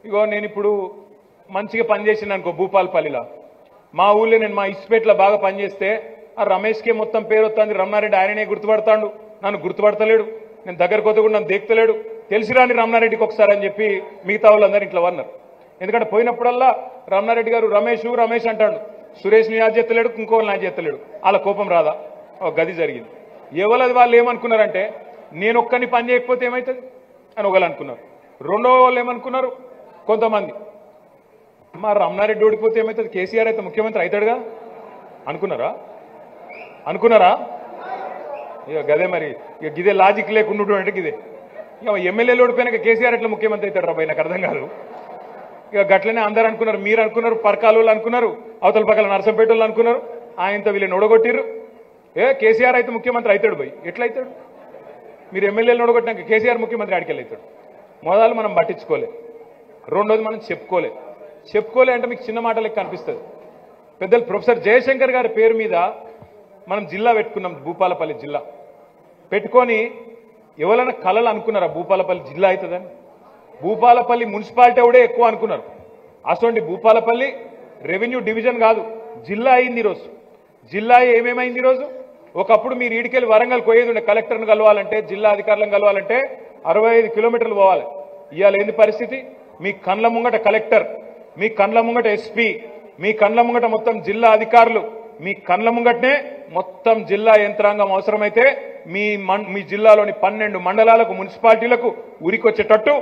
ఇగో నేను ఇప్పుడు మంచిగా పనిచేసిన అనుకో భూపాలపల్లిలో మా ఊళ్ళో నేను మా ఇస్పేట్లో బాగా పనిచేస్తే ఆ రమేష్కే మొత్తం పేరు వస్తుంది, రమణారెడ్డి ఆయననే గుర్తుపడతాడు, నన్ను గుర్తుపడతలేడు, నేను దగ్గరకు వద్ద కూడా నన్ను దేక్తలేడు, తెలిసిరాని రమణారెడ్డికి ఒకసారి అని చెప్పి మిగతా వాళ్ళందరూ ఇట్లా అన్నారు. ఎందుకంటే పోయినప్పుడల్లా రమణారెడ్డి గారు రమేష్ రమేష్ అంటాడు, సురేష్ని యాద్ చేస్తలేడు, ఇంకోళ్ళని యాద్ చేస్తలేడు. అలా కోపం రాదా? ఒక గది జరిగింది. ఎవరది వాళ్ళు ఏమనుకున్నారంటే నేను ఒక్కని పని చేయకపోతే ఏమవుతుంది అని ఒకళ్ళు అనుకున్నారు. రెండో వాళ్ళు ఏమనుకున్నారు కొంతమంది, మా రమణారెడ్డి ఓడిపోతే ఏమవుతుంది, కేసీఆర్ అయితే ముఖ్యమంత్రి అవుతాడుగా అనుకున్నారా? ఇక గదే మరి, ఇక గిదే లాజిక్ లేకుండా అంటే గిదే. ఇక ఎమ్మెల్యేలు ఓడిపోయినాక కేసీఆర్ ఎట్లా ముఖ్యమంత్రి అవుతాడు రాబాయి, నాకు అర్థం కాదు. ఇక గట్లనే అందరు అనుకున్నారు, మీరు అనుకున్నారు, పరకాల వాళ్ళు అనుకున్నారు, అవతల పక్కల నర్సంపేట వాళ్ళు అనుకున్నారు, ఆయనతో వీళ్ళని ఓడగొట్టిర్రు. కేసీఆర్ అయితే ముఖ్యమంత్రి అవుతాడు పోయి, ఎట్లా అవుతాడు? మీరు ఎమ్మెల్యేలు ఓడగొట్టినాక కేసీఆర్ ముఖ్యమంత్రి ఆడికెళ్ళి అవుతాడు. మొదలు మనం పట్టించుకోలే, రెండోది మనం చెప్పుకోలే అంటే మీకు చిన్న మాట లెక్క అనిపిస్తుంది. పెద్దలు ప్రొఫెసర్ జయశంకర్ గారి పేరు మీద మనం జిల్లా పెట్టుకున్నాం, భూపాలపల్లి జిల్లా పెట్టుకొని ఎవరైనా కలలు అనుకున్నారా భూపాలపల్లి జిల్లా అవుతుందని? భూపాలపల్లి మున్సిపాలిటీ కూడా ఎక్కువ అనుకున్నారు. అటువంటి భూపాలపల్లి రెవెన్యూ డివిజన్ కాదు, జిల్లా అయింది ఈరోజు. జిల్లా ఏమేమైంది ఈరోజు? ఒకప్పుడు మీరు ఈడికెళ్ళి వరంగల్ పోయేది ఉండే, కలెక్టర్ను కలవాలంటే, జిల్లా అధికారులను కలవాలంటే 65 కిలోమీటర్లు పోవాలి. ఇవాళ ఏంది పరిస్థితి? మీ కండ్ల ముంగట కలెక్టర్, మీ కండ్ల ముంగట ఎస్పీ, మీ కండ్ల ముంగట మొత్తం జిల్లా అధికారులు, మీ కండ్ల ముంగటనే మొత్తం జిల్లా యంత్రాంగం అవసరమైతే మీ జిల్లాలోని 12 మండలాలకు మున్సిపాలిటీలకు ఉరికొచ్చేటట్టు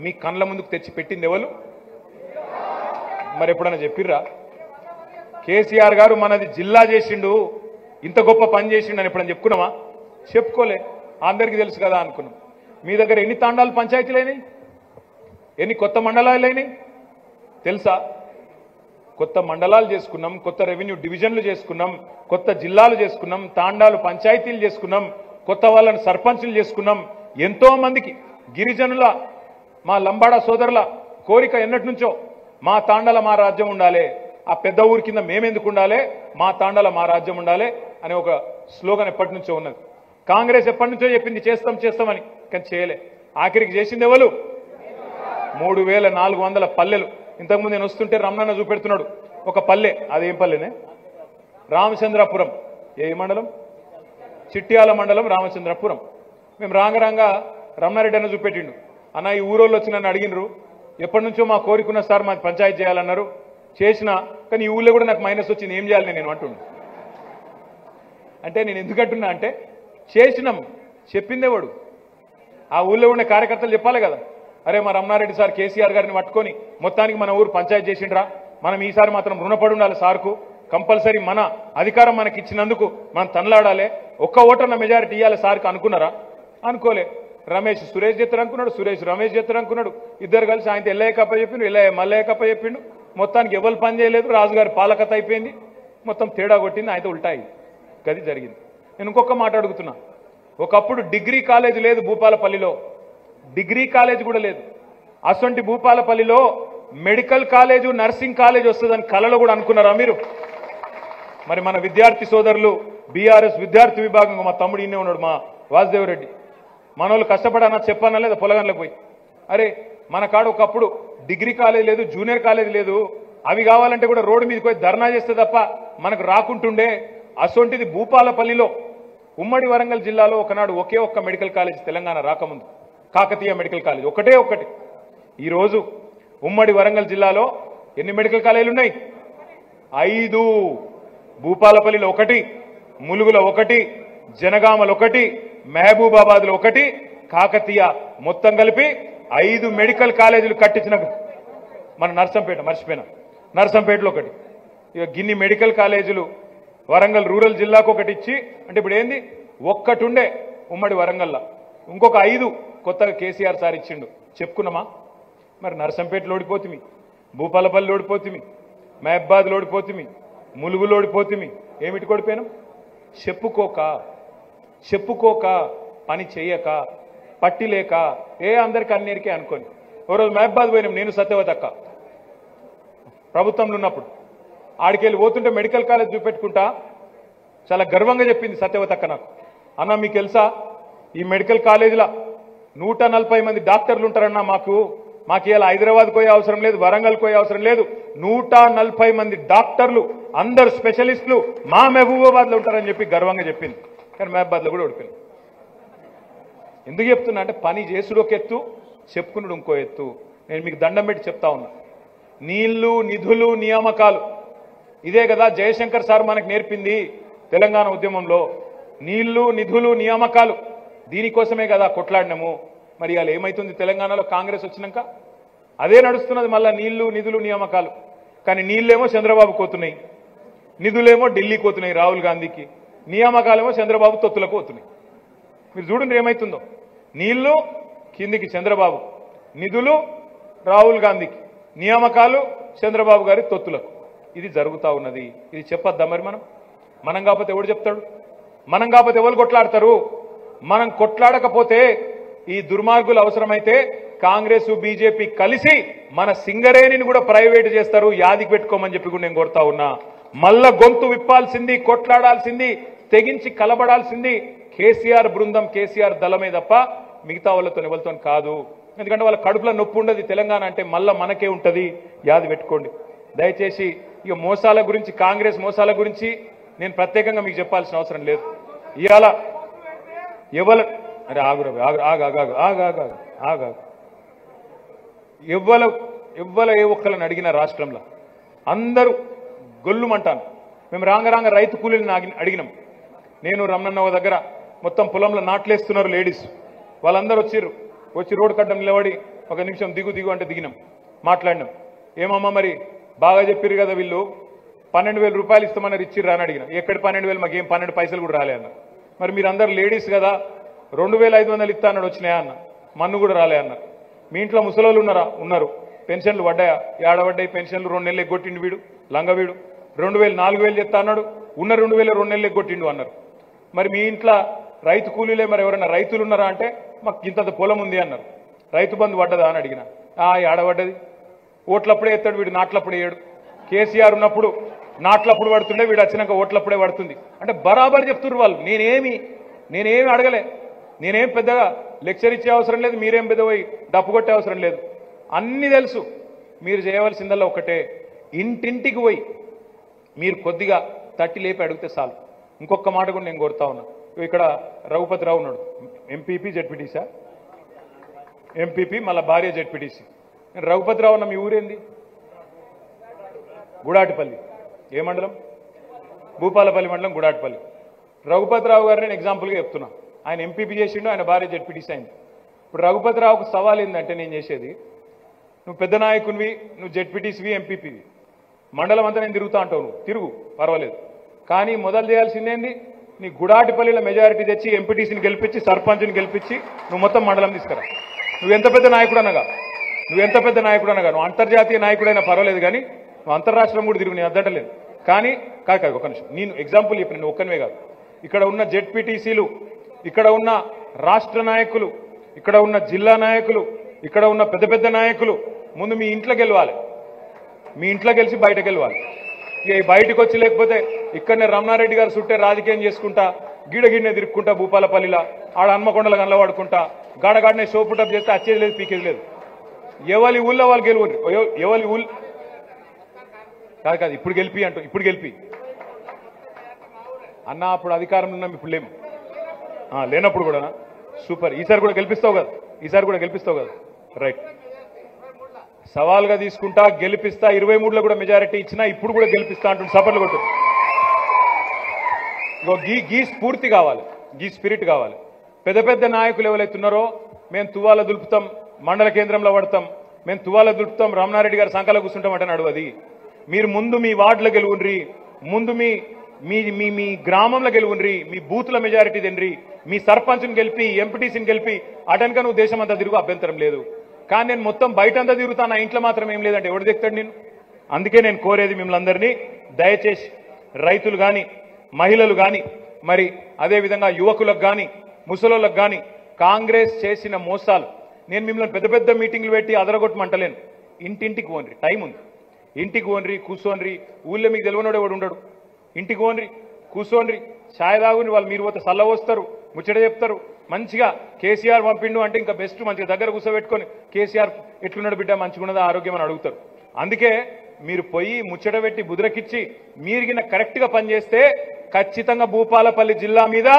మీ కండ్ల ముందుకు తెచ్చి పెట్టింది ఎవరు? మరి ఎప్పుడన్నా చెప్పిర్రా? కేసీఆర్ గారు మనది జిల్లా చేసిండు, ఇంత గొప్ప పని చేసిండు అని ఎప్పుడన్నా చెప్పుకున్నామా? చెప్పుకోలే. అందరికీ తెలుసు కదా అనుకున్నాం. మీ దగ్గర ఎన్ని తాండాలు పంచాయతీలు అయినాయి, ఎన్ని కొత్త మండలాలు అయినాయి తెలుసా? కొత్త మండలాలు చేసుకున్నాం, కొత్త రెవెన్యూ డివిజన్లు చేసుకున్నాం, కొత్త జిల్లాలు చేసుకున్నాం, తాండాలు పంచాయతీలు చేసుకున్నాం, కొత్త వాళ్ళని సర్పంచులు చేసుకున్నాం. ఎంతో మందికి గిరిజనుల మా లంబాడా సోదరుల కోరిక ఎన్నటి నుంచో మా తాండాల మా రాజ్యం ఉండాలి, ఆ పెద్ద ఊరి కింద మేమెందుకు ఉండాలి, మా తాండాల మా రాజ్యం ఉండాలి అనే ఒక స్లోగన్ ఎప్పటి నుంచో ఉన్నది. కాంగ్రెస్ ఎప్పటి నుంచో చెప్పింది చేస్తామని, కానీ చేయలే. ఆఖరికి చేసింది ఎవరు? 3400 పల్లెలు. ఇంతకుముందు నేను వస్తుంటే రమణన్న చూపెడుతున్నాడు ఒక పల్లె, అదేం పల్లెనే? రామచంద్రపురం. ఏ మండలం? చిట్యాల మండలం రామచంద్రపురం. మేము రాంగ రమణారెడ్డి అన్న చూపెట్టిండు, అన్న ఈ ఊరోళ్ళు వచ్చి నన్ను అడిగినరు, ఎప్పటి నుంచో మా కోరికున్న సార్ మాది పంచాయతీ చేయాలన్నారు, చేసినా కానీ ఈ ఊళ్ళో కూడా నాకు మైనస్ వచ్చింది, ఏం చేయాలి నేను అంటుండు. అంటే నేను ఎందుకంటున్నా అంటే చేసినాం, చెప్పిందేవాడు ఆ ఊళ్ళో ఉండే కార్యకర్తలు చెప్పాలి కదా, అరే మా రమణారెడ్డి సార్ కేసీఆర్ గారిని పట్టుకొని మొత్తానికి మన ఊరు పంచాయతీ చేసిండ్రా, మనం ఈసారి మాత్రం రుణపడి ఉండాలి సార్కు, కంపల్సరీ మన అధికారం మనకి ఇచ్చినందుకు మనం తనలాడాలి, ఒక్క ఓటర్ల మెజారిటీ ఇవ్వాలి సార్కి అనుకున్నారా? అనుకోలే. రమేష్ సురేష్ చేస్తారు అనుకున్నాడు, సురేష్ రమేష్ చేస్తారు అనుకున్నాడు, ఇద్దరు కలిసి ఆయన ఎల్లయ్య కప్ప చెప్పిండు, ఎల్లయ్య మల్లయ్య కప్ప చెప్పిండు. మొత్తానికి ఎవరు పని చేయలేదు, రాజుగారి పాలకత అయిపోయింది, మొత్తం తేడా కొట్టింది, ఆయన ఉల్టాయి. గది జరిగింది. నేను ఇంకొక మాట అడుగుతున్నా, ఒకప్పుడు డిగ్రీ కాలేజ్ లేదు భూపాలపల్లిలో, డిగ్రీ కాలేజ్ కూడా లేదు. అసొంటి భూపాలపల్లిలో మెడికల్ కాలేజు, నర్సింగ్ కాలేజ్ వస్తుందని కలలో కూడా అనుకున్నారా మీరు? మరి మన విద్యార్థి సోదరులు బీఆర్ఎస్ విద్యార్థి విభాగంగా మా తమ్ముడు ఈయనే ఉన్నాడు, మా వాసుదేవరెడ్డి, మనోళ్ళు కష్టపడన్నా చెప్పన్నా లేదా పొలగన్లకు పోయి, అరే మన కాడ ఒకప్పుడు డిగ్రీ కాలేజ్ లేదు, జూనియర్ కాలేజ్ లేదు, అవి కావాలంటే కూడా రోడ్డు మీదకి పోయి ధర్నా చేస్తే తప్ప మనకు రాకుంటుండే. అసొంటిది భూపాలపల్లిలో ఉమ్మడి వరంగల్ జిల్లాలో ఒకనాడు ఒకే ఒక్క మెడికల్ కాలేజ్ తెలంగాణ రాకముందు, కాకతీయ మెడికల్ కాలేజ్ ఒకటి. ఈరోజు ఉమ్మడి వరంగల్ జిల్లాలో ఎన్ని మెడికల్ కాలేజీలు ఉన్నాయి? 5. భూపాలపల్లిలో 1, ములుగులో 1, జనగామలో 1, మహబూబాబాద్లో 1, కాకతీయ, మొత్తం కలిపి 5 మెడికల్ కాలేజీలు కట్టించిన మన నర్సంపేట, మర్చిపోయినా నర్సంపేటలో 1. ఇక గిన్ని మెడికల్ కాలేజీలు వరంగల్ రూరల్ జిల్లాకు 1 ఇచ్చి, అంటే ఇప్పుడు ఏంది 1 ఉండే ఉమ్మడి వరంగల్లో, ఇంకొక 5 కొత్తగా కేసీఆర్ సార్ ఇచ్చిండు. చెప్పుకున్నామా? మరి నర్సంపేటలో ఓడిపోతుమి, భూపాలపల్లి ఓడిపోతుమి, మహబాద్లో ఓడిపోతుమి, ములుగులో ఓడిపోతుమి. ఏమిటి ఓడిపోయినాం? చెప్పుకోక పని చెయ్యక, పట్టి లేక, అందరికి అన్నిరికే అనుకోని. ఓ రోజు మహబాద్ పోయినాం, నేను సత్యవతక్క ప్రభుత్వంలో ఉన్నప్పుడు. ఆడికెళ్ళి పోతుంటే మెడికల్ కాలేజ్ చూపెట్టుకుంటా చాలా గర్వంగా చెప్పింది సత్యవతక్క నాకు, అన్న మీకు తెలుసా ఈ మెడికల్ కాలేజీలో 140 మంది డాక్టర్లు ఉంటారన్నా, మాకు మాకు ఇలా హైదరాబాద్ పోయే అవసరం లేదు, వరంగల్ పోయే అవసరం లేదు. 140 మంది డాక్టర్లు, అందరు స్పెషలిస్టులు మా మహబూబాబాద్లో ఉంటారని చెప్పి గర్వంగా చెప్పింది. కానీ మహబూబాబాద్లో కూడా ఓడిపోయింది. ఎందుకు చెప్తున్నా అంటే పని చేసుడు ఒక ఎత్తు, చెప్పుకున్నాడు ఇంకో ఎత్తు. నేను మీకు దండం పెట్టి చెప్తా ఉన్నా, నీళ్లు, నిధులు, నియామకాలు ఇదే కదా జయశంకర్ సార్ మనకు నేర్పింది తెలంగాణ ఉద్యమంలో. నీళ్లు, నిధులు, నియామకాలు దీనికోసమే కదా కొట్లాడినాము. మరి ఇవాళ ఏమైతుంది తెలంగాణలో కాంగ్రెస్ వచ్చినాక? అదే నడుస్తున్నది మళ్ళా, నీళ్లు, నిధులు, నియామకాలు. కానీ నీళ్ళేమో చంద్రబాబు కోతున్నాయి, నిధులేమో ఢిల్లీకి పోతున్నాయి రాహుల్ గాంధీకి, నియామకాలేమో చంద్రబాబు తొత్తులకు పోతున్నాయి. మీరు చూడండి ఏమైతుందో. నీళ్లు కిందికి చంద్రబాబు, నిధులు రాహుల్ గాంధీకి, నియామకాలు చంద్రబాబు గారి తొత్తులకు. ఇది జరుగుతూ ఉన్నది. ఇది చెప్పొద్దా మరి? మనం కాకపోతే ఎవడు చెప్తాడు? మనం కాకపోతే ఎవరు కొట్లాడతారు? మనం కొట్లాడకపోతే ఈ దుర్మార్గులు అవసరమైతే కాంగ్రెస్ బీజేపీ కలిసి మన సింగరేణిని కూడా ప్రైవేట్ చేస్తారు. యాదికి పెట్టుకోమని చెప్పి కూడా నేను కోరుతా ఉన్నా. మళ్ళా గొంతు విప్పాల్సింది, కొట్లాడాల్సింది, తెగించి కలబడాల్సింది కేసీఆర్ బృందం, కేసీఆర్ దళమే తప్ప మిగతా వాళ్ళతో ఎవరితో కాదు. ఎందుకంటే వాళ్ళ కడుపులో నొప్పి ఉండదు. తెలంగాణ అంటే మళ్ళా మనకే ఉంటుంది. యాది పెట్టుకోండి దయచేసి. ఇక మోసాల గురించి, కాంగ్రెస్ మోసాల గురించి నేను ప్రత్యేకంగా మీకు చెప్పాల్సిన అవసరం లేదు. ఇవాళ ఎవరు అరే ఆగురు ఎవ్వల ఏ ఒక్కళ్ళని అడిగిన రాష్ట్రంలో అందరూ గొల్లుమంటాను. మేము రాంగ రైతు కూలీలను అడిగినాం. నేను రమణన్న దగ్గర మొత్తం పొలంలో నాట్లేస్తున్నారు లేడీస్. వాళ్ళందరూ వచ్చి రోడ్డు కట్టడం నిలబడి ఒక నిమిషం దిగు అంటే దిగినాం, మాట్లాడినాం. ఏమమ్మా మరి బాగా చెప్పారు కదా వీళ్ళు 12,000 రూపాయలు ఇస్తామన్నారు, ఇచ్చిర్రా అని అడిగిన. ఎక్కడ 12,000? మాకేం 12 పైసలు కూడా రాలే అన్న. మరి మీరు అందరు లేడీస్ కదా, 2,500 ఇస్తా అన్నాడు, వచ్చినాయా అన్న. మన్ను కూడా రాలే అన్న. మీ ఇంట్లో ముసలోళ్ళు ఉన్నారా? ఉన్నారు. పెన్షన్లు పడ్డాయా? ఏడబడ్డాయి పెన్షన్లు. 2 నెలలు ఎగ్గొట్టిండు వీడు లంగవీడు. 2,000 4,000 చెప్తా అన్నాడు. ఉన్న 2,000 2 నెలలు ఎగ్గొట్టిండు అన్నారు. మరి మీ ఇంట్లో రైతు కూలీలే, మరి ఎవరైనా రైతులు ఉన్నారా అంటే మాకు ఇంతంత పొలం ఉంది అన్నారు. రైతు బంధు పడ్డదా అని అడిగిన. ఏడబడ్డది. ఓట్లప్పుడే ఎత్తాడు వీడు, నాట్లప్పుడే వేయడు. కేసీఆర్ ఉన్నప్పుడు నాట్లప్పుడు పడుతుండే, వీడు వచ్చినాక ఓట్లప్పుడే పడుతుంది. అంటే బరాబర్ చెప్తున్నారు వాళ్ళు. నేనేమి అడగలే. నేనేం పెద్దగా లెక్చర్ ఇచ్చే అవసరం లేదు, మీరేం పెద్ద పోయి డప్పు కొట్టే అవసరం లేదు. అన్నీ తెలుసు. మీరు చేయవలసిందల్లా ఒకటే, ఇంటింటికి పోయి మీరు కొద్దిగా తట్టి లేపి అడిగితే చాలు. ఇంకొక మాట కూడా నేను కోరుతా ఉన్నా. ఇక్కడ రఘుపతి రావు ఉన్నాడు, ఎంపీపీ జెడ్పీటీసా? ఎంపీపీ మళ్ళీ భార్య జెడ్పీటీసీ. రఘుపతి రావు అన్న మీ ఊరేంది? గుడాటిపల్లి. ఏ మండలం? భూపాలపల్లి మండలం, గుడాటిపల్లి. రఘుపతి రావు గారు నేను ఎగ్జాంపుల్గా చెప్తున్నా. ఆయన ఎంపీపీ చేసిండు, ఆయన భార్య జెడ్పీటీసీ అయింది. ఇప్పుడు రఘుపతి రావుకు సవాల్ ఏంటంటే నేను చేసేది, నువ్వు పెద్ద నాయకునివి, నువ్వు జెడ్పీటీసీవి, ఎంపీపీవి, మండలం అంతా నేను తిరుగుతా అంటావు. నువ్వు తిరుగు, పర్వాలేదు. కానీ మొదలు చేయాల్సిందేంది? నీ గుడాటిపల్లిలో మెజారిటీ తెచ్చి ఎంపీటీసీని గెలిపించి, సర్పంచ్ని గెలిపించి నువ్వు మొత్తం మండలం తీసుకురా. నువ్వెంత పెద్ద నాయకుడు అనగా, నువ్వు అంతర్జాతీయ నాయకుడైనా పర్వాలేదు, కానీ నువ్వు అంతర్రాష్ట్రం కూడా తిరుగు, నేను అద్దటలేదు. కానీ కాదు ఒక నిమిషం, నేను ఎగ్జాంపుల్ చెప్పిన, నేను ఒక్కనివే కాదు. ఇక్కడ ఉన్న జెడ్పీటీసీలు, ఇక్కడ ఉన్న రాష్ట్ర నాయకులు, ఇక్కడ ఉన్న జిల్లా నాయకులు, ఇక్కడ ఉన్న పెద్ద పెద్ద నాయకులు ముందు మీ ఇంట్లో గెలవాలి. మీ ఇంట్లో గెలిచి బయటకు వెళ్ళాలి. ఇక బయటకు వచ్చి లేకపోతే ఇక్కడనే రమణారెడ్డి గారు చుట్టే రాజకీయం చేసుకుంటా, గిడగిడ్నే తిరుక్కుంటా, భూపాలపల్లిలా ఆడ హన్మకొండల కనలవాడుకుంటా, గాడగాడనే షోపుటప్ చేస్తే వచ్చేది లేదు, పీకేది లేదు. ఎవరి ఊళ్ళో వాళ్ళు గెలువురు. ఎవరి ఊళ్ళు కాదు ఇప్పుడు గెలిపి అంటూ, ఇప్పుడు గెలిపి అన్న. అప్పుడు అధికారంలో ఉన్నాం, ఇప్పుడు లేము. లేనప్పుడు కూడా సూపర్. ఈసారి కూడా గెలిపిస్తావు కదా? రైట్. సవాల్గా తీసుకుంటా, గెలిపిస్తా. 23లో కూడా మెజారిటీ ఇచ్చినా ఇప్పుడు కూడా గెలిపిస్తా అంటుంది. సపర్లు కొట్టు. గీ స్ఫూర్తి కావాలి, గీ స్పిరిట్ కావాలి. పెద్ద పెద్ద నాయకులు ఎవరైతున్నారో, మేము తువాల దులుపుతాం, మండల కేంద్రంలో పడతాం, మేము తువాల దులుపుతాం, రమణారెడ్డి గారు సంకల కూర్చుంటాం అంటే నడవది. మీరు ముందు మీ వార్డులో గెలువుండ్రి, ముందు మీ గ్రామంలో గెలువుండ్రి, మీ బూత్ల మెజారిటీ తిండ్రి, మీ సర్పంచ్ని గెలిపి, ఎంపీటీసీని గెలిపి, అటెన్క నువ్వు దేశం అంతా తిరుగు, అభ్యంతరం లేదు. కానీ నేను మొత్తం బయట అంతా తిరుగుతా, నా ఇంట్లో మాత్రం ఏం లేదంటే ఎవడు దిగుతాడు నేను? అందుకే నేను కోరేది మిమ్మల్ని అందరినీ, దయచేసి రైతులు కానీ, మహిళలు కానీ, మరి అదేవిధంగా యువకులకు కానీ, ముసలోళ్ళకు కానీ కాంగ్రెస్ చేసిన మోసాలు, నేను మిమ్మల్ని పెద్ద పెద్ద మీటింగ్లు పెట్టి అదరగొట్టమంటలేను. ఇంటింటికి పోన్రి, టైం ఉంది. ఇంటికి పోన్రి, కూర్చోన్రి. ఊళ్ళో మీకు తెలియనోడు ఎవడు ఉండడు. ఇంటికి పోన్రి, కూర్చోన్రి, ఛాయ్ తాగుని. వాళ్ళు మీరు పోతే సల్ల వస్తారు, ముచ్చట చెప్తారు, మంచిగా కేసీఆర్ పంపిండు అంటే ఇంకా బెస్ట్ మంచిగా దగ్గర కూర్చోబెట్టుకొని కేసీఆర్ ఎట్లున్నాడు బిడ్డ మంచిగున్నదా ఆరోగ్యం అని అడుగుతారు. అందుకే మీరు పోయి ముచ్చట పెట్టి బుద్రకిచ్చి మీరిగిన కరెక్ట్గా పనిచేస్తే ఖచ్చితంగా భూపాలపల్లి జిల్లా మీద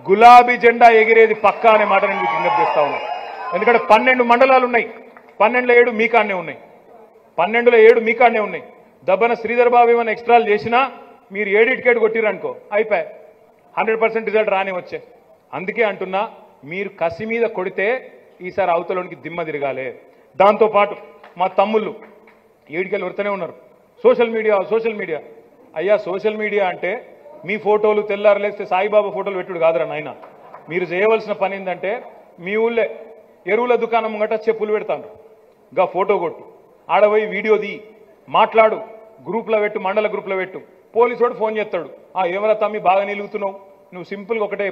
గులాబీ జెండా ఎగిరేది పక్కా అనే మాట నేను మీకు విజ్ఞప్తి చేస్తా ఉన్నాను. ఎందుకంటే 12 మండలాలు ఉన్నాయి, 12లో 7 మీ కాడనే ఉన్నాయి, 12లో 7 మీ కాడనే ఉన్నాయి. దబ్బన శ్రీధర్ బాబు ఏమైనా ఎక్స్ట్రాలు చేసినా మీరు 7 కొట్టిరనుకో అయిపోయి 100% రిజల్ట్ రాని వచ్చే. అందుకే అంటున్నా మీరు కసి మీద కొడితే ఈసారి అవతలోనికి దిమ్మ తిరగాలి. దాంతోపాటు మా తమ్ముళ్ళు ఏడికెళ్ళి వరుతూనే ఉన్నారు సోషల్ మీడియా. అయ్యా సోషల్ మీడియా అంటే మీ ఫోటోలు తెల్లారలేస్తే సాయిబాబా ఫోటోలు పెట్టుడు కాదురా నాయన. మీరు చేయవలసిన పని ఏంటంటే మీ ఊళ్ళే ఎరువుల దుకాణం ముంగట చెప్పులు పెడతాను, గా ఫోటో కొట్టు, ఆడపోయి వీడియో తీ, మాట్లాడు, గ్రూప్లో పెట్టు, మండల గ్రూప్లో పెట్టు. పోలీసు వాడు ఫోన్ చేస్తాడు, ఏమరా తమ్మి బాగా నిలుగుతున్నావు, నువ్వు సింపుల్గా ఒకటే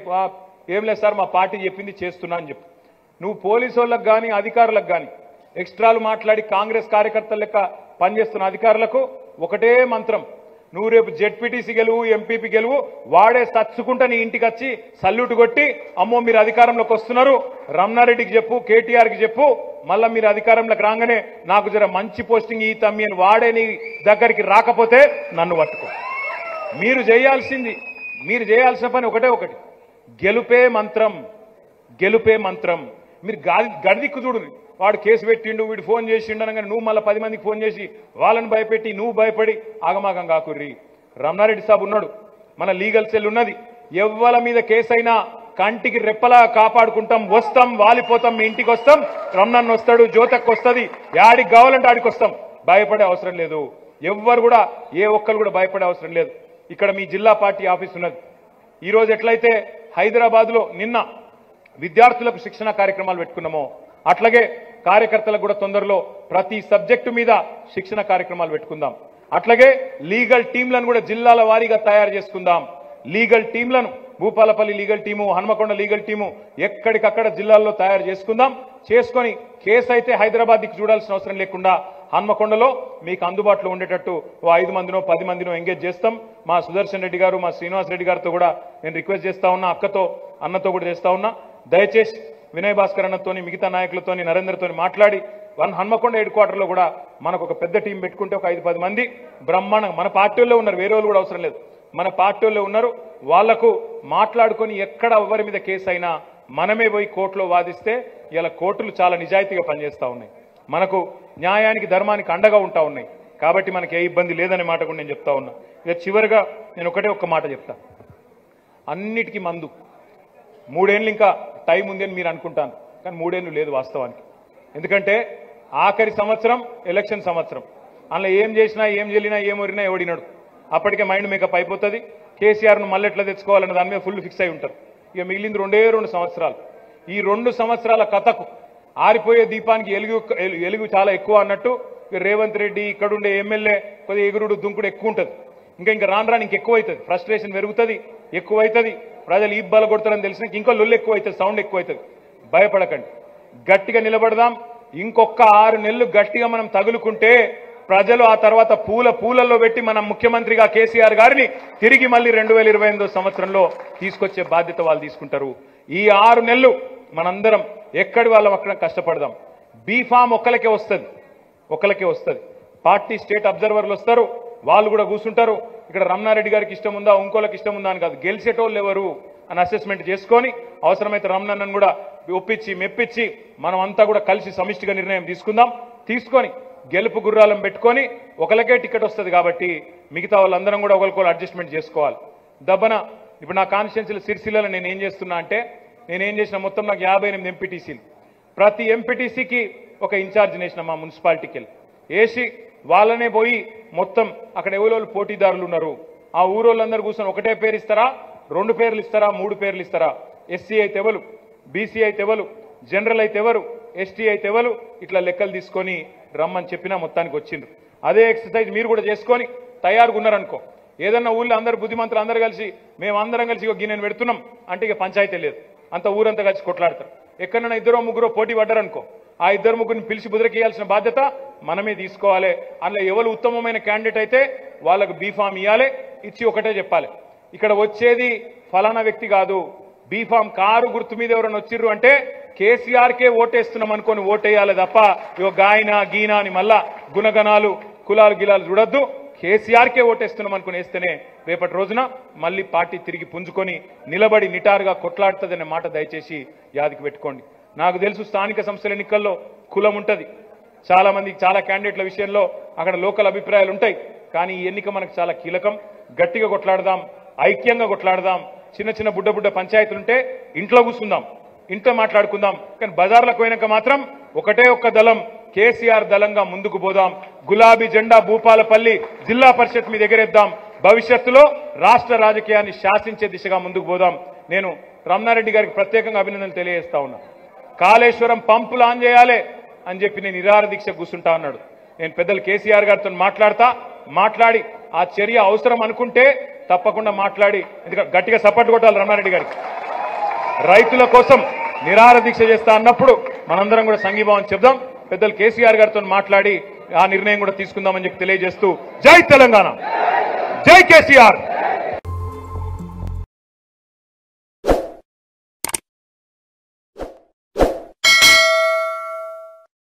ఏం లేదు సార్ మా పార్టీ చెప్పింది చేస్తున్నా అని చెప్పు. నువ్వు పోలీసు వాళ్ళకు కానీ అధికారులకు కానీ ఎక్స్ట్రాలు మాట్లాడి కాంగ్రెస్ కార్యకర్తల లెక్క పనిచేస్తున్న అధికారులకు ఒకటే మంత్రం, నువ్వు రేపు జెడ్పీటీసీ గెలువు, ఎంపీపీ గెలువు, వాడే సచ్చుకుంటా నీ ఇంటికి వచ్చి సల్యూట్ కొట్టి అమ్మో మీరు అధికారంలోకి వస్తున్నారు రమణారెడ్డికి చెప్పు, కేటీఆర్కి చెప్పు, మళ్ళా మీరు అధికారంలోకి రాగానే నాకు జర మంచి పోస్టింగ్ ఈ తమ్మి అని వాడే నీ దగ్గరికి రాకపోతే నన్ను పట్టుకో. మీరు చేయాల్సిన పని ఒకటి, గెలుపే మంత్రం. మీరు గడిదిక్కు చూడు, వాడు కేసు పెట్టిండు, వీడు ఫోన్ చేసిండు అనగానే నువ్వు మళ్ళీ 10 మందికి ఫోన్ చేసి వాళ్ళని భయపెట్టి నువ్వు భయపడి ఆగమాగం కాకుర్రి. రమణారెడ్డి సాబ్ ఉన్నాడు, మన లీగల్ సెల్ ఉన్నది, ఎవ్వల మీద కేసైనా కంటికి రెప్పలా కాపాడుకుంటాం, వస్తాం, వాలిపోతాం, మీ ఇంటికి వస్తాం, రమణాన్ని వస్తాడు, జ్యోతక్ వస్తుంది, యాడికి కావాలంటే ఆడికి వస్తాం. భయపడే అవసరం లేదు, ఎవ్వరు కూడా ఏ ఒక్కరు కూడా భయపడే అవసరం లేదు. ఇక్కడ మీ జిల్లా పార్టీ ఆఫీస్ ఉన్నది. ఈరోజు ఎట్లయితే హైదరాబాద్లో నిన్న విద్యార్థులకు శిక్షణ కార్యక్రమాలు పెట్టుకున్నామో అట్లాగే కార్యకర్తలకు కూడా తొందరలో ప్రతి సబ్జెక్టు మీద శిక్షణ కార్యక్రమాలు పెట్టుకుందాం. అట్లాగే లీగల్ టీంలను కూడా జిల్లాల వారీగా తయారు చేసుకుందాం. లీగల్ టీంలను Bhupalpally legal team, Hanamkonda legal team ఎక్కడికక్కడ జిల్లాల్లో తయారు చేసుకొని కేసు అయితే హైదరాబాద్కి చూడాల్సిన అవసరం లేకుండా హన్మకొండలో మీకు అందుబాటులో ఉండేటట్టు 5 మందినో 10 మందినో ఎంగేజ్ చేస్తాం. మా సుదర్శన్ రెడ్డి గారు, మా శ్రీనివాస్ రెడ్డి గారితో కూడా నేను రిక్వెస్ట్ చేస్తా ఉన్నా, అక్కతో అన్నతో కూడా చేస్తా ఉన్నా, దయచేసి వినయ్ భాస్కర్ అన్నతోని మిగతా నాయకులతోని నరేందర్తోని మాట్లాడి హన్మకొండ హెడ్ క్వార్టర్లో కూడా మనకు ఒక పెద్ద టీం పెట్టుకుంటే ఒక 5-10 మంది బ్రహ్మాండంగా మన పార్టీల్లో ఉన్నారు, వేరే వాళ్ళు కూడా అవసరం లేదు, మన పార్టీల్లో ఉన్నారు, వాళ్లకు మాట్లాడుకొని ఎక్కడ ఎవరి మీద కేసు అయినా మనమే పోయి కోర్టులో వాదిస్తే ఇలా కోర్టులు చాలా నిజాయితీగా పనిచేస్తూ ఉన్నాయి, మనకు న్యాయానికి ధర్మానికి అండగా ఉంటా ఉన్నాయి. కాబట్టి మనకి ఏ ఇబ్బంది లేదనే మాట కూడా నేను చెప్తా ఉన్నా. ఇక చివరిగా నేను ఒక్క మాట చెప్తా, అన్నిటికీ మందు 3 ఏళ్ళు ఇంకా టైం ఉంది అని మీరు అనుకుంటాను, కానీ 3 ఏళ్ళు లేదు వాస్తవానికి. ఎందుకంటే ఆఖరి సంవత్సరం ఎలక్షన్ సంవత్సరం, అందులో ఏం చేసినా ఏం చెల్లినా ఏం ఒరినా ఎవడినాడు, అప్పటికే మైండ్ మేకప్ అయిపోతుంది. కేసీఆర్ను మళ్ళీ ఎట్లా తెచ్చుకోవాలన్న దాని మీద ఫుల్ ఫిక్స్ అయి ఉంటారు. ఇక మిగిలింది 2 సంవత్సరాలు. ఈ 2 సంవత్సరాల కథకు ఆరిపోయే దీపానికి ఎలుగు చాలా ఎక్కువ అన్నట్టు రేవంత్ రెడ్డి ఇక్కడుండే ఎమ్మెల్యే కొద్దిగా ఎగురుడు దుంకుడు ఎక్కువ ఉంటుంది. ఇంకా రాను ఇంకెక్కువ అవుతుంది, ఫ్రస్ట్రేషన్ పెరుగుతుంది, ఎక్కువ అవుతుంది, ప్రజలు ఈ బల కొడతారని తెలిసినాక ఇంకో లొల్లు ఎక్కువ అవుతుంది, సౌండ్ ఎక్కువ అవుతుంది. భయపడకండి, గట్టిగా నిలబడదాం. ఇంకొక 6 నెలలు గట్టిగా మనం తగులుకుంటే ప్రజలు ఆ తర్వాత పూలల్లో పెట్టి మన ముఖ్యమంత్రిగా కేసీఆర్ గారిని తిరిగి మళ్ళీ 2028 సంవత్సరంలో తీసుకొచ్చే బాధ్యత వాళ్ళు తీసుకుంటారు. ఈ 6 నెలలు మనందరం ఎక్కడి వాళ్ళం అక్కడ కష్టపడదాం. బీఫామ్ ఒక్కలకే వస్తుంది, పార్టీ స్టేట్ అబ్జర్వర్లు వస్తారు, వాళ్ళు కూడా కూర్చుంటారు. ఇక్కడ రమణారెడ్డి గారికి ఇష్టం ఉందా, ఇంకోళ్ళకి ఇష్టం ఉందా అని కాదు, గెలిచేటోళ్ళు ఎవరు అని అసెస్మెంట్ చేసుకొని అవసరమైతే రమణన్నను కూడా ఒప్పించి మెప్పించి మనం అంతా కూడా కలిసి సమిష్టిగా నిర్ణయం తీసుకొని గెలుపు గుర్రాలను పెట్టుకొని ఒకరికే టికెట్ వస్తుంది కాబట్టి మిగతా వాళ్ళందరం కూడా ఒకరికొకరు అడ్జస్ట్మెంట్ చేసుకోవాలి. దబ్బన ఇప్పుడు నా కాన్స్టిట్యున్సీలో సిరిసిల్లలో నేను ఏం చేస్తున్నా అంటే, నేనేం చేసిన మొత్తం నాకు 58 ఎంపీటీసీలు, ప్రతి ఎంపీటీసీకి ఒక ఇన్ఛార్జ్ వేసిన మా మున్సిపాలిటీకి వెళ్ళి వేసి వాళ్ళనే పోయి మొత్తం అక్కడ ఎవరు పోటీదారులు ఉన్నారు ఆ ఊరోళ్ళందరూ కూర్చొని ఒకటే పేరు ఇస్తారా, 2 పేర్లు ఇస్తారా, 3 పేర్లు ఇస్తారా, ఎస్సీ అయితే ఎవరు, బీసీ అయితే ఎవరు, జనరల్ అయితే ఎవరు, ఎస్టీ అయితే ఎవరు, ఇట్లా లెక్కలు తీసుకొని రమ్మని చెప్పినా మొత్తానికి వచ్చిండ్రు. అదే ఎక్సర్సైజ్ మీరు కూడా చేసుకొని తయారుగా ఉన్నారనుకో, ఏదన్నా ఊళ్ళో అందరు బుద్ధిమంతులు అందరూ కలిసి మేమందరం కలిసి ఒక గిన్నెను పెడుతున్నాం అంటే ఇక పంచాయతీ లేదు, అంత ఊరంతా కలిసి కొట్లాడతారు. ఎక్కడైనా 2-3 పోటీ పడ్డారనుకో, ఆ 2-3 పిలిచి బుదిరకియాల్సిన బాధ్యత మనమే తీసుకోవాలి. అందులో ఎవరు ఉత్తమమైన క్యాండిడేట్ అయితే వాళ్ళకు బీఫామ్ ఇవ్వాలి, ఇచ్చి ఒకటే చెప్పాలి, ఇక్కడ వచ్చేది ఫలానా వ్యక్తి కాదు, బీఫామ్ కారు గుర్తు మీద ఎవరైనా వచ్చిర్రు అంటే కేసీఆర్కే ఓటేస్తున్నాం అనుకొని ఓటేయాలి తప్ప ఇగో గాయన గీనా అని మళ్ళా గుణగణాలు కులాలు గిలాలు చూడొద్దు. కేసీఆర్కే ఓటేస్తున్నాం అనుకుని వేస్తేనే రేపటి రోజున మళ్ళీ పార్టీ తిరిగి పుంజుకొని నిలబడి నిటారుగా కొట్లాడుతుందనే మాట దయచేసి యాదికి పెట్టుకోండి. నాకు తెలుసు స్థానిక సంస్థల ఎన్నికల్లో కులం ఉంటుంది, చాలా మంది చాలా క్యాండిడేట్ల విషయంలో అక్కడ లోకల్ అభిప్రాయాలు ఉంటాయి. కానీ ఈ ఎన్నిక మనకు చాలా కీలకం. గట్టిగా కొట్లాడదాం, ఐక్యంగా కొట్లాడదాం. చిన్న చిన్న బుడ్డ బుడ్డ పంచాయతీలుంటే ఇంట్లో కూర్చుందాం, ఇంట్లో మాట్లాడుకుందాం. కానీ బజార్లకు పోయినాక మాత్రం ఒకటే ఒక్క దళం కేసీఆర్ దళంగా ముందుకు పోదాం. గులాబీ జెండా భూపాలపల్లి జిల్లా పరిషత్ మీద ఎగరేద్దాం. భవిష్యత్తులో రాష్ట్ర రాజకీయాన్ని శాసించే దిశగా ముందుకు పోదాం. నేను రమణారెడ్డి గారికి ప్రత్యేకంగా అభినందనలు తెలియజేస్తా ఉన్నా. కాళేశ్వరం పంపులు ఆన్ చేయాలి అని చెప్పి నేను నిరాహార దీక్ష కూర్చుంటా అన్నాడు. నేను పెద్దలు కేసీఆర్ గారితో మాట్లాడి ఆ చర్య అవసరం అనుకుంటే తప్పకుండా మాట్లాడి, ఎందుకంటే గట్టిగా సపోర్ట్ కొట్టాలి రమణారెడ్డి గారికి. రైతుల కోసం నిరాహార దీక్ష చేస్తా అన్నప్పుడు మనందరం కూడా సంఘీభావం చెప్దాం. పెద్దలు కేసీఆర్ గారితో మాట్లాడి ఆ నిర్ణయం కూడా తీసుకుందామని చెప్పి తెలియజేస్తూ జై తెలంగాణ, జై కేసీఆర్.